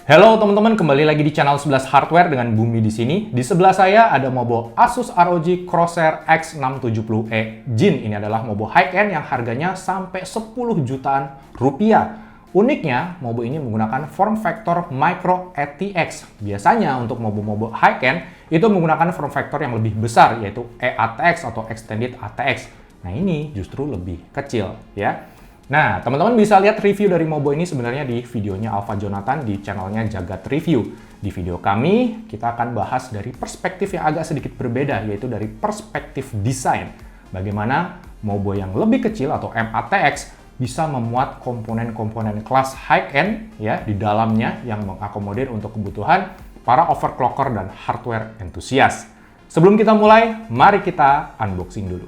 Halo teman-teman, kembali lagi di channel 11 Hardware dengan Bumi di sini. Di sebelah saya ada mobo Asus ROG Crosshair X670E Gen. Ini adalah mobo high-end yang harganya sampai 10 jutaan rupiah. Uniknya, mobo ini menggunakan form factor Micro ATX. Biasanya untuk mobo-mobo high-end itu menggunakan form factor yang lebih besar, yaitu eATX atau Extended ATX. Nah ini justru lebih kecil ya. Nah, teman-teman bisa lihat review dari mobo ini sebenarnya di videonya Alfa Jonathan di channelnya Jagat Review. Di video kami, kita akan bahas dari perspektif yang agak sedikit berbeda, yaitu dari perspektif desain. Bagaimana mobo yang lebih kecil atau MATX bisa memuat komponen-komponen kelas high-end ya di dalamnya yang mengakomodir untuk kebutuhan para overclocker dan hardware entusias. Sebelum kita mulai, mari kita unboxing dulu.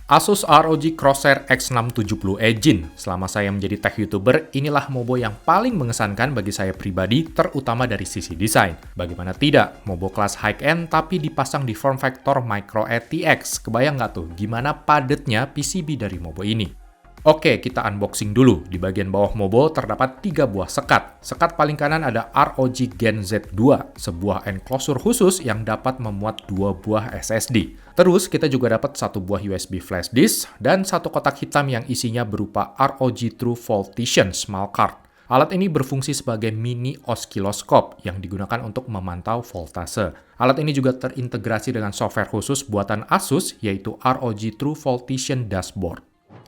Asus ROG Crosshair X670E Gen. Selama saya menjadi tech YouTuber, inilah mobo yang paling mengesankan bagi saya pribadi, terutama dari sisi desain. Bagaimana tidak, mobo kelas high-end tapi dipasang di form factor Micro ATX. Kebayang nggak tuh gimana padatnya PCB dari mobo ini? Oke, kita unboxing dulu. Di bagian bawah mobo terdapat 3 buah sekat. Sekat paling kanan ada ROG Gen Z2, sebuah enclosure khusus yang dapat memuat 2 buah SSD. Terus, kita juga dapat 1 buah USB flash disk dan 1 kotak hitam yang isinya berupa ROG True Voltation Small Card. Alat ini berfungsi sebagai mini oscilloscope yang digunakan untuk memantau voltase. Alat ini juga terintegrasi dengan software khusus buatan Asus, yaitu ROG True Voltation Dashboard.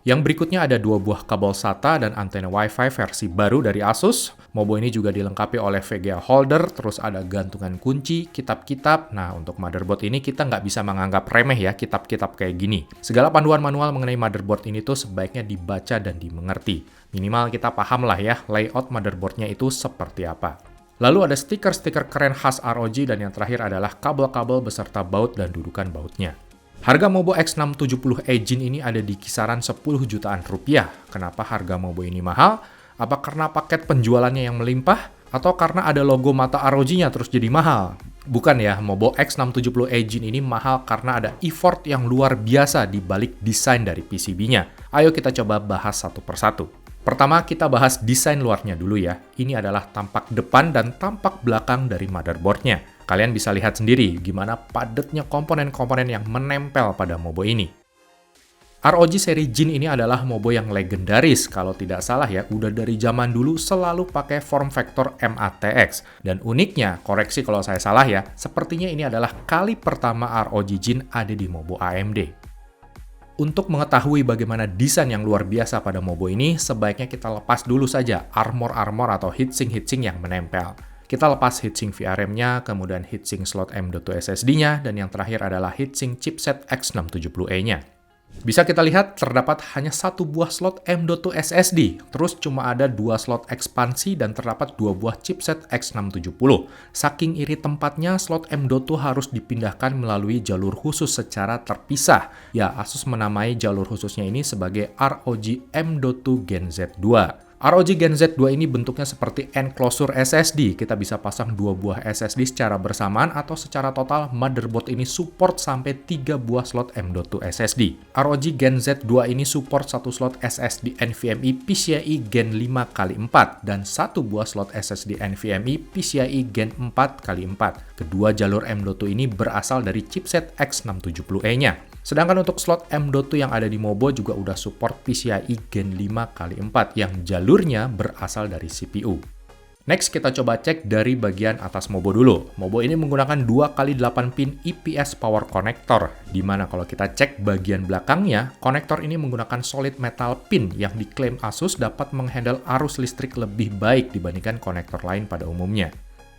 Yang berikutnya ada 2 buah kabel SATA dan antena Wi-Fi versi baru dari Asus. Mobo ini juga dilengkapi oleh VGA holder, terus ada gantungan kunci, kitab-kitab. Nah, untuk motherboard ini kita nggak bisa menganggap remeh ya, kitab-kitab kayak gini. Segala panduan manual mengenai motherboard ini tuh sebaiknya dibaca dan dimengerti. Minimal kita paham lah ya, layout motherboardnya itu seperti apa. Lalu ada stiker-stiker keren khas ROG dan yang terakhir adalah kabel-kabel beserta baut dan dudukan bautnya. Harga mobo X670E Gen ini ada di kisaran 10 jutaan rupiah. Kenapa harga mobo ini mahal? Apa karena paket penjualannya yang melimpah? Atau karena ada logo mata ROG-nya terus jadi mahal? Bukan ya, mobo X670E Gen ini mahal karena ada effort yang luar biasa di balik desain dari PCB-nya. Ayo kita coba bahas satu persatu. Pertama, kita bahas desain luarnya dulu ya. Ini adalah tampak depan dan tampak belakang dari motherboard-nya. Kalian bisa lihat sendiri gimana padatnya komponen-komponen yang menempel pada mobo ini. ROG seri Gen ini adalah mobo yang legendaris, kalau tidak salah ya, udah dari zaman dulu selalu pakai form factor MATX. Dan uniknya, koreksi kalau saya salah ya, sepertinya ini adalah kali pertama ROG Gen ada di mobo AMD. Untuk mengetahui bagaimana desain yang luar biasa pada mobo ini, sebaiknya kita lepas dulu saja armor-armor atau heatsink-heatsink yang menempel. Kita lepas heatsink VRM-nya, kemudian heatsink slot M.2 SSD-nya, dan yang terakhir adalah heatsink chipset X670E-nya. Bisa kita lihat terdapat hanya 1 buah slot M.2 SSD, terus cuma ada 2 slot ekspansi dan terdapat 2 buah chipset X670. Saking iri tempatnya, slot M.2 harus dipindahkan melalui jalur khusus secara terpisah. Ya, Asus menamai jalur khususnya ini sebagai ROG M.2 Gen Z2. ROG Gen Z2 ini bentuknya seperti enclosure SSD. Kita bisa pasang 2 buah SSD secara bersamaan atau secara total motherboard ini support sampai 3 buah slot M.2 SSD. ROG Gen Z2 ini support 1 slot SSD NVMe PCIe Gen 5x4 dan 1 buah slot SSD NVMe PCIe Gen 4x4. Kedua jalur M.2 ini berasal dari chipset X670E-nya. Sedangkan untuk slot M.2 yang ada di mobo juga udah support PCIe Gen 5x4 yang jalurnya berasal dari CPU. Next, kita coba cek dari bagian atas mobo dulu. Mobo ini menggunakan 2x8 pin IPS power connector, di mana kalau kita cek bagian belakangnya, konektor ini menggunakan solid metal pin yang diklaim Asus dapat menghandle arus listrik lebih baik dibandingkan konektor lain pada umumnya.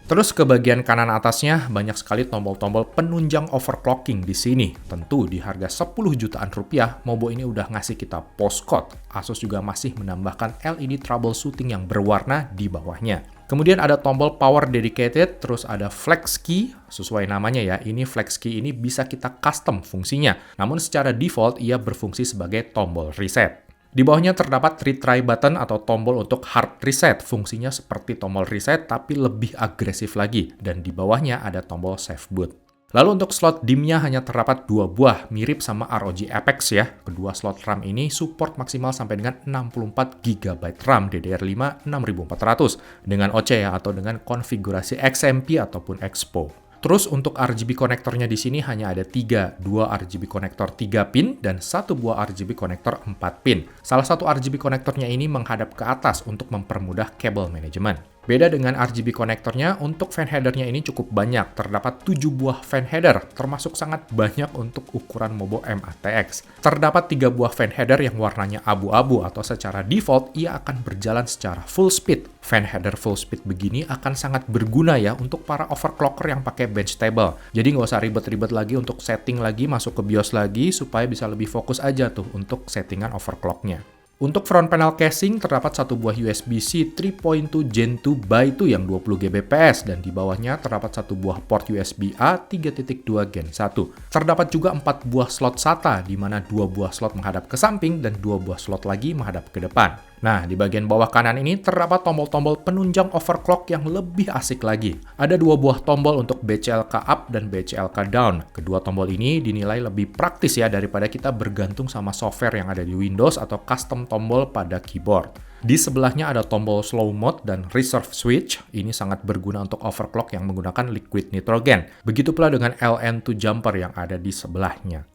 Terus ke bagian kanan atasnya, banyak sekali tombol-tombol penunjang overclocking di sini. Tentu di harga 10 jutaan rupiah, mobo ini udah ngasih kita postcode. Asus juga masih menambahkan LED troubleshooting yang berwarna di bawahnya. Kemudian ada tombol power dedicated, terus ada flex key, sesuai namanya ya, ini flex key ini bisa kita custom fungsinya. Namun secara default, ia berfungsi sebagai tombol reset. Di bawahnya terdapat retry button atau tombol untuk hard reset. Fungsinya seperti tombol reset tapi lebih agresif lagi. Dan di bawahnya ada tombol save boot. Lalu untuk slot DIMM-nya hanya terdapat 2 buah, mirip sama ROG Apex ya. Kedua slot RAM ini support maksimal sampai dengan 64 GB RAM DDR5 6400 dengan OC ya, atau dengan konfigurasi XMP ataupun Expo. Terus untuk RGB konektornya di sini hanya ada 3, 2 RGB konektor 3 pin dan 1 buah RGB konektor 4 pin. Salah satu RGB konektornya ini menghadap ke atas untuk mempermudah kabel manajemen. Beda dengan RGB konektornya, untuk fan headernya ini cukup banyak. Terdapat 7 buah fan header, termasuk sangat banyak untuk ukuran Mobo M-ATX. Terdapat 3 buah fan header yang warnanya abu-abu atau secara default ia akan berjalan secara full speed. Fan header full speed begini akan sangat berguna ya untuk para overclocker yang pakai bench table. Jadi nggak usah ribet-ribet lagi untuk setting lagi, masuk ke BIOS lagi, supaya bisa lebih fokus aja tuh untuk settingan overclocknya. Untuk front panel casing, terdapat 1 buah USB-C 3.2 Gen 2 by 2 yang 20 Gbps, dan di bawahnya terdapat 1 buah port USB-A 3.2 Gen 1. Terdapat juga 4 buah slot SATA, di mana 2 buah slot menghadap ke samping dan 2 buah slot lagi menghadap ke depan. Nah, di bagian bawah kanan ini terdapat tombol-tombol penunjang overclock yang lebih asik lagi. Ada 2 buah tombol untuk BCLK up dan BCLK down. Kedua tombol ini dinilai lebih praktis ya daripada kita bergantung sama software yang ada di Windows atau custom tombol pada keyboard. Di sebelahnya ada tombol slow mode dan reserve switch. Ini sangat berguna untuk overclock yang menggunakan liquid nitrogen. Begitu pula dengan LN2 jumper yang ada di sebelahnya.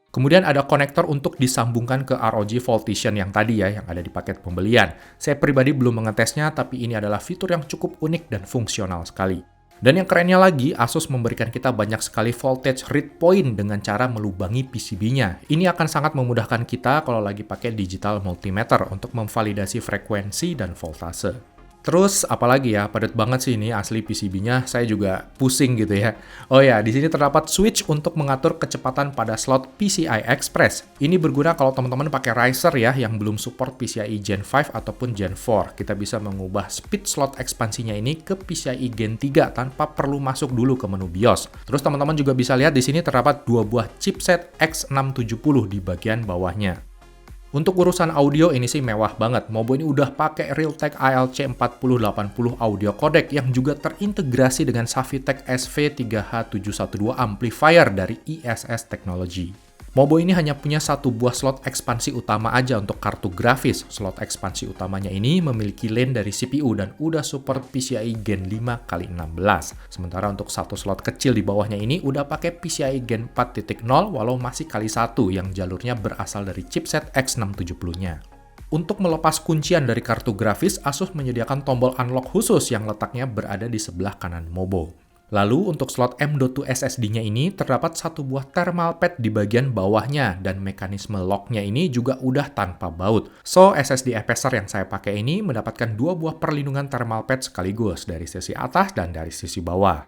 Kemudian ada konektor untuk disambungkan ke ROG Voltition yang tadi ya, yang ada di paket pembelian. Saya pribadi belum mengetesnya, tapi ini adalah fitur yang cukup unik dan fungsional sekali. Dan yang kerennya lagi, Asus memberikan kita banyak sekali voltage read point dengan cara melubangi PCB-nya. Ini akan sangat memudahkan kita kalau lagi pakai digital multimeter untuk memvalidasi frekuensi dan voltase. Terus apalagi ya, padat banget sih ini asli PCB-nya, saya juga pusing gitu ya. Oh ya, di sini terdapat switch untuk mengatur kecepatan pada slot PCI Express. Ini berguna kalau teman-teman pakai riser ya yang belum support PCIe Gen 5 ataupun Gen 4. Kita bisa mengubah speed slot ekspansinya ini ke PCIe Gen 3 tanpa perlu masuk dulu ke menu BIOS. Terus teman-teman juga bisa lihat di sini terdapat 2 buah chipset X670 di bagian bawahnya. Untuk urusan audio ini sih mewah banget. Mobo ini udah pakai Realtek ALC4080 audio codec yang juga terintegrasi dengan Savitech SV3H712 amplifier dari ISS Technology. Mobo ini hanya punya 1 buah slot ekspansi utama aja untuk kartu grafis. Slot ekspansi utamanya ini memiliki lane dari CPU dan udah support PCIe Gen 5x16. Sementara untuk 1 slot kecil di bawahnya ini udah pakai PCIe Gen 4.0 walau masih x1 yang jalurnya berasal dari chipset X670-nya. Untuk melepas kuncian dari kartu grafis, Asus menyediakan tombol unlock khusus yang letaknya berada di sebelah kanan Mobo. Lalu untuk slot M.2 SSD-nya ini terdapat 1 buah thermal pad di bagian bawahnya dan mekanisme lock-nya ini juga udah tanpa baut. So, SSD Apecer yang saya pakai ini mendapatkan 2 buah perlindungan thermal pad sekaligus dari sisi atas dan dari sisi bawah.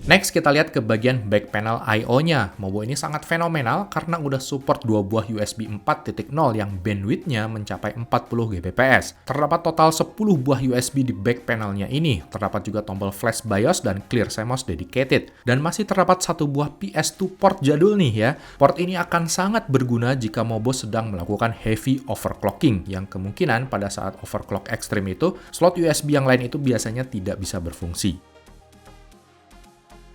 Next, kita lihat ke bagian back panel I/O-nya. Mobo ini sangat fenomenal karena udah support 2 buah USB 4.0 yang bandwidth-nya mencapai 40 Gbps. Terdapat total 10 buah USB di back panelnya ini. Terdapat juga tombol flash BIOS dan clear CMOS dedicated. Dan masih terdapat 1 buah PS2 port jadul nih ya. Port ini akan sangat berguna jika Mobo sedang melakukan heavy overclocking, yang kemungkinan pada saat overclock ekstrim itu, slot USB yang lain itu biasanya tidak bisa berfungsi.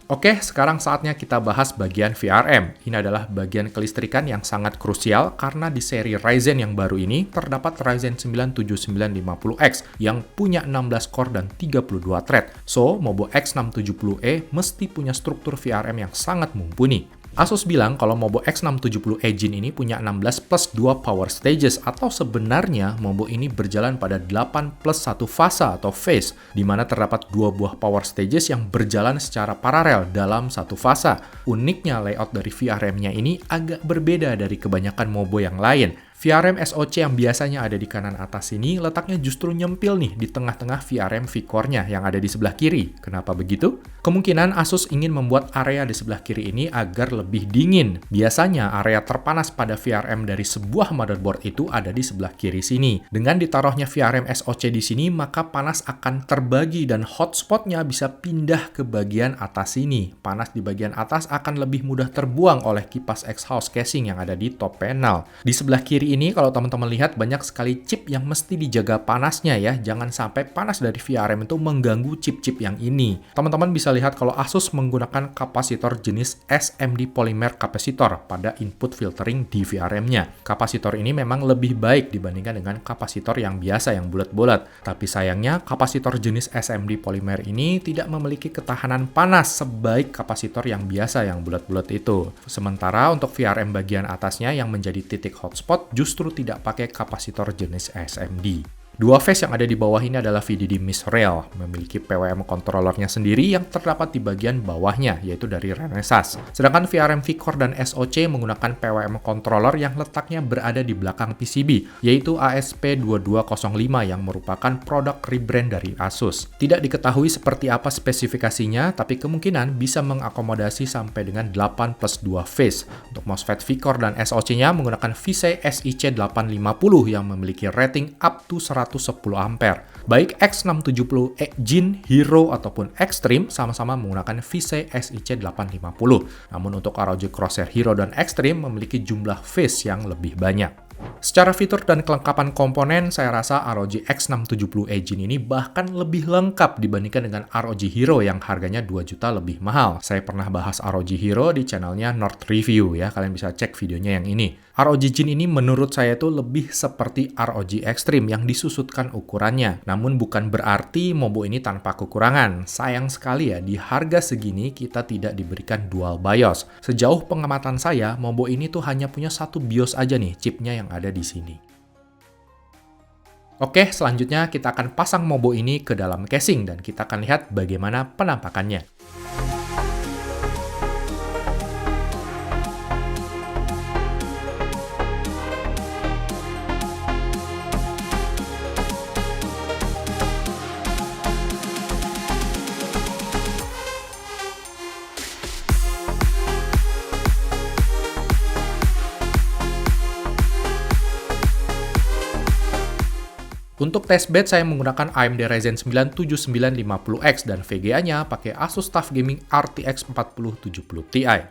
Oke, sekarang saatnya kita bahas bagian VRM. Ini adalah bagian kelistrikan yang sangat krusial karena di seri Ryzen yang baru ini terdapat Ryzen 9 7950X yang punya 16 core dan 32 thread. So, Mobo X670E mesti punya struktur VRM yang sangat mumpuni. Asus bilang kalau Mobo X670 Engine ini punya 16 plus 2 power stages, atau sebenarnya Mobo ini berjalan pada 8 plus 1 fase atau phase, di mana terdapat 2 buah power stages yang berjalan secara paralel dalam satu fase. Uniknya layout dari VRM-nya ini agak berbeda dari kebanyakan Mobo yang lain. VRM SoC yang biasanya ada di kanan atas ini letaknya justru nyempil nih di tengah-tengah VRM V-Core-nya yang ada di sebelah kiri. Kenapa begitu? Kemungkinan Asus ingin membuat area di sebelah kiri ini agar lebih dingin. Biasanya area terpanas pada VRM dari sebuah motherboard itu ada di sebelah kiri sini. Dengan ditaruhnya VRM SoC di sini, maka panas akan terbagi dan hotspot-nya bisa pindah ke bagian atas sini. Panas di bagian atas akan lebih mudah terbuang oleh kipas exhaust casing yang ada di top panel. Di sebelah kiri kiri ini kalau teman-teman lihat banyak sekali chip yang mesti dijaga panasnya ya. Jangan sampai panas dari VRM itu mengganggu chip-chip yang ini. Teman-teman bisa lihat kalau Asus menggunakan kapasitor jenis SMD polymer capacitor pada input filtering di VRM-nya. Kapasitor ini memang lebih baik dibandingkan dengan kapasitor yang biasa yang bulat-bulat. Tapi sayangnya kapasitor jenis SMD polymer ini tidak memiliki ketahanan panas sebaik kapasitor yang biasa yang bulat-bulat itu. Sementara untuk VRM bagian atasnya yang menjadi titik hotspot justru tidak pakai kapasitor jenis SMD. Dua phase yang ada di bawah ini adalah VDD Miss Rail, memiliki PWM controllernya sendiri yang terdapat di bagian bawahnya, yaitu dari Renesas. Sedangkan VRM V-Core dan SoC menggunakan PWM controller yang letaknya berada di belakang PCB, yaitu ASP2205 yang merupakan produk rebrand dari Asus. Tidak diketahui seperti apa spesifikasinya, tapi kemungkinan bisa mengakomodasi sampai dengan 8+2 phase. Untuk MOSFET V-Core dan SoC-nya menggunakan VC SIC850 yang memiliki rating up to 110 ampere. Baik X670E Jin, Hero, ataupun Extreme sama-sama menggunakan VC SIC850. Namun untuk ROG Crosshair Hero dan Extreme memiliki jumlah phase yang lebih banyak. Secara fitur dan kelengkapan komponen, saya rasa ROG X670E Jin ini bahkan lebih lengkap dibandingkan dengan ROG Hero yang harganya 2 juta lebih mahal. Saya pernah bahas ROG Hero di channelnya North Review ya, kalian bisa cek videonya yang ini. ROG Jin ini menurut saya itu lebih seperti ROG Extreme yang disusutkan ukurannya. Namun bukan berarti Mobo ini tanpa kekurangan. Sayang sekali ya, di harga segini kita tidak diberikan dual BIOS. Sejauh pengamatan saya, Mobo ini tuh hanya punya satu BIOS aja nih, chipnya yang ada di sini. Oke, selanjutnya kita akan pasang Mobo ini ke dalam casing dan kita akan lihat bagaimana penampakannya. Untuk testbed saya menggunakan AMD Ryzen 9 7950X dan VGA-nya pakai Asus TUF Gaming RTX 4070 Ti.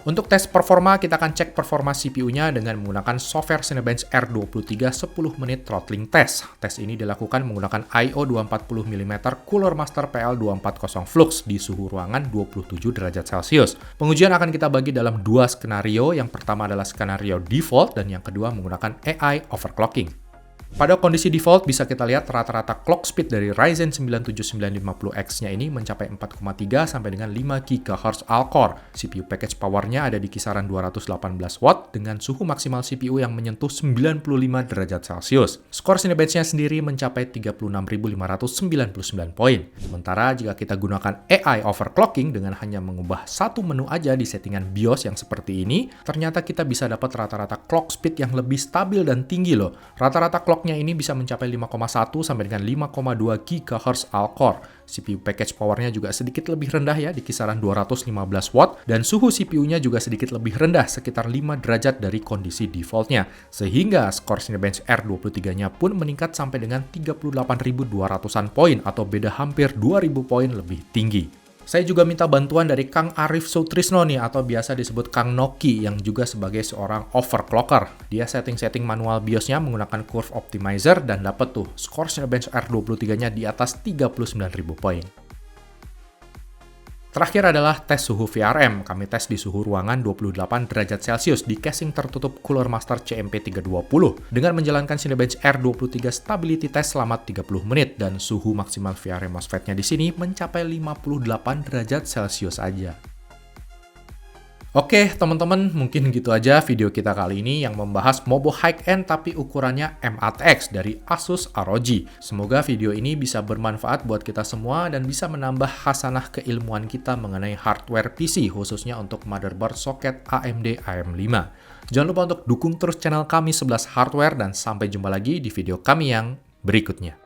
Untuk tes performa, kita akan cek performa CPU-nya dengan menggunakan software Cinebench R23 10 menit throttling test. Tes ini dilakukan menggunakan I/O 240mm Cooler Master PL240 Flux di suhu ruangan 27 derajat Celcius. Pengujian akan kita bagi dalam dua skenario. Yang pertama adalah skenario default dan yang kedua menggunakan AI overclocking. Pada kondisi default bisa kita lihat rata-rata clock speed dari Ryzen 9 7950X-nya ini mencapai 4,3 sampai dengan 5 GHz all-core. CPU package power-nya ada di kisaran 218 watt dengan suhu maksimal CPU yang menyentuh 95 derajat Celcius. Skor Cinebench-nya sendiri mencapai 36.599 poin. Sementara jika kita gunakan AI overclocking dengan hanya mengubah satu menu aja di settingan BIOS yang seperti ini, ternyata kita bisa dapat rata-rata clock speed yang lebih stabil dan tinggi loh. Rata-rata clock ini bisa mencapai 5,1 sampai dengan 5,2 GHz all-core. CPU package power-nya juga sedikit lebih rendah ya, di kisaran 215 watt, dan suhu CPU-nya juga sedikit lebih rendah, sekitar 5 derajat dari kondisi default-nya. Sehingga skor Cinebench R23-nya pun meningkat sampai dengan 38.200-an poin, atau beda hampir 2.000 poin lebih tinggi. Saya juga minta bantuan dari Kang Arif Sutrisno nih, atau biasa disebut Kang Noki, yang juga sebagai seorang overclocker. Dia setting-setting manual BIOS-nya menggunakan Curve Optimizer dan dapat tuh skor Cinebench R23-nya di atas 39.000 poin. Terakhir adalah tes suhu VRM. Kami tes di suhu ruangan 28 derajat Celcius di casing tertutup Cooler Master CMP320 dengan menjalankan Cinebench R23 Stability Test selama 30 menit dan suhu maksimal VRM MOSFET-nya di sini mencapai 58 derajat Celcius aja. Oke, teman-teman, mungkin gitu aja video kita kali ini yang membahas Mobo high-end tapi ukurannya M-ATX dari Asus ROG. Semoga video ini bisa bermanfaat buat kita semua dan bisa menambah khasanah keilmuan kita mengenai hardware PC, khususnya untuk motherboard soket AMD AM5. Jangan lupa untuk dukung terus channel kami 11 Hardware dan sampai jumpa lagi di video kami yang berikutnya.